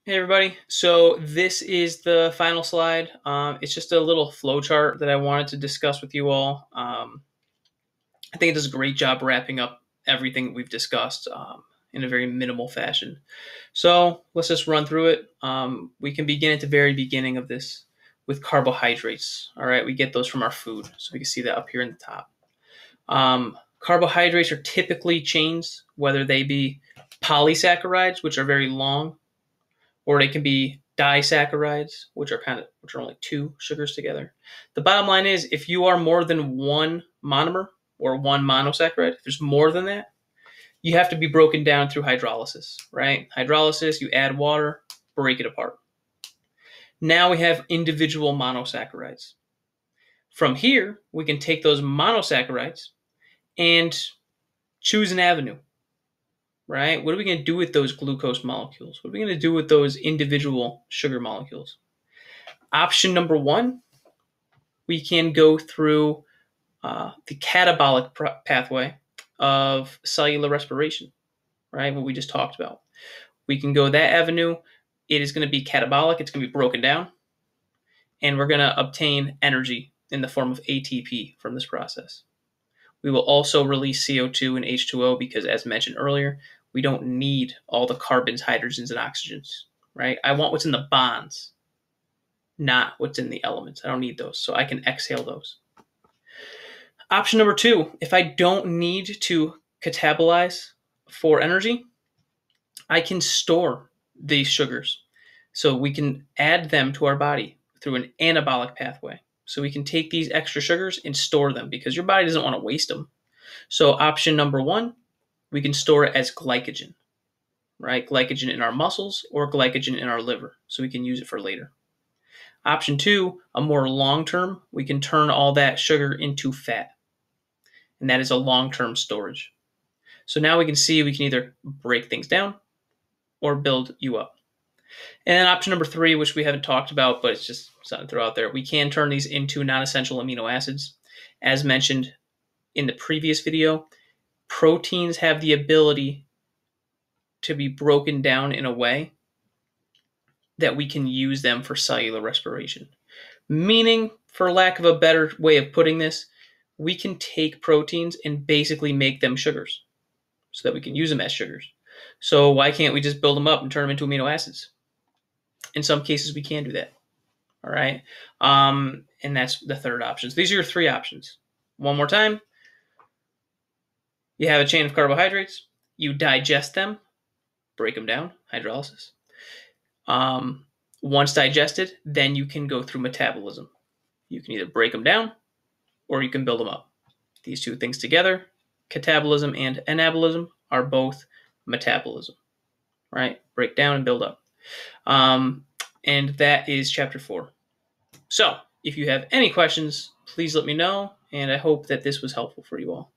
Hey everybody, so this is the final slide. It's just a little flow chart that I wanted to discuss with you all. I think it does a great job wrapping up everything that we've discussed in a very minimal fashion. So let's just run through it. We can begin at the very beginning of this with carbohydrates. All right, we get those from our food, so we can see that up here in the top. Carbohydrates are typically chains, whether they be polysaccharides, which are very long, or they can be disaccharides, which are only two sugars together. The bottom line is, if you are more than one monomer or one monosaccharide, if there's more than that, you have to be broken down through hydrolysis, right? Hydrolysis, you add water, break it apart. Now we have individual monosaccharides. From here, we can take those monosaccharides and choose an avenue, right? What are we going to do with those glucose molecules? What are we going to do with those individual sugar molecules? Option number one, we can go through the catabolic pathway of cellular respiration, right? What we just talked about. We can go that avenue. It is going to be catabolic. It's going to be broken down. And we're going to obtain energy in the form of ATP from this process. We will also release CO2 and H2O because, as mentioned earlier, we don't need all the carbons, hydrogens, and oxygens, right? I want what's in the bonds, not what's in the elements. I don't need those, so I can exhale those. Option number two, if I don't need to catabolize for energy, I can store these sugars. So we can add them to our body through an anabolic pathway. So we can take these extra sugars and store them because your body doesn't want to waste them. So option number one, we can store it as glycogen, right? Glycogen in our muscles or glycogen in our liver. So we can use it for later. Option two, a more long term, we can turn all that sugar into fat. And that is a long-term storage. So now we can see we can either break things down or build you up. And then option number three, which we haven't talked about, but it's just something to throw out there, we can turn these into non-essential amino acids. As mentioned in the previous video, proteins have the ability to be broken down in a way that we can use them for cellular respiration. Meaning, for lack of a better way of putting this, we can take proteins and basically make them sugars so that we can use them as sugars. So why can't we just build them up and turn them into amino acids? In some cases, we can do that. All right. And that's the third option. So these are your three options. One more time. You have a chain of carbohydrates. You digest them, break them down, hydrolysis. Once digested, then you can go through metabolism. You can either break them down or you can build them up. These two things together, catabolism and anabolism, are both metabolism, right? Break down and build up. And that is chapter 4. So if you have any questions, please let me know, and I hope that this was helpful for you all.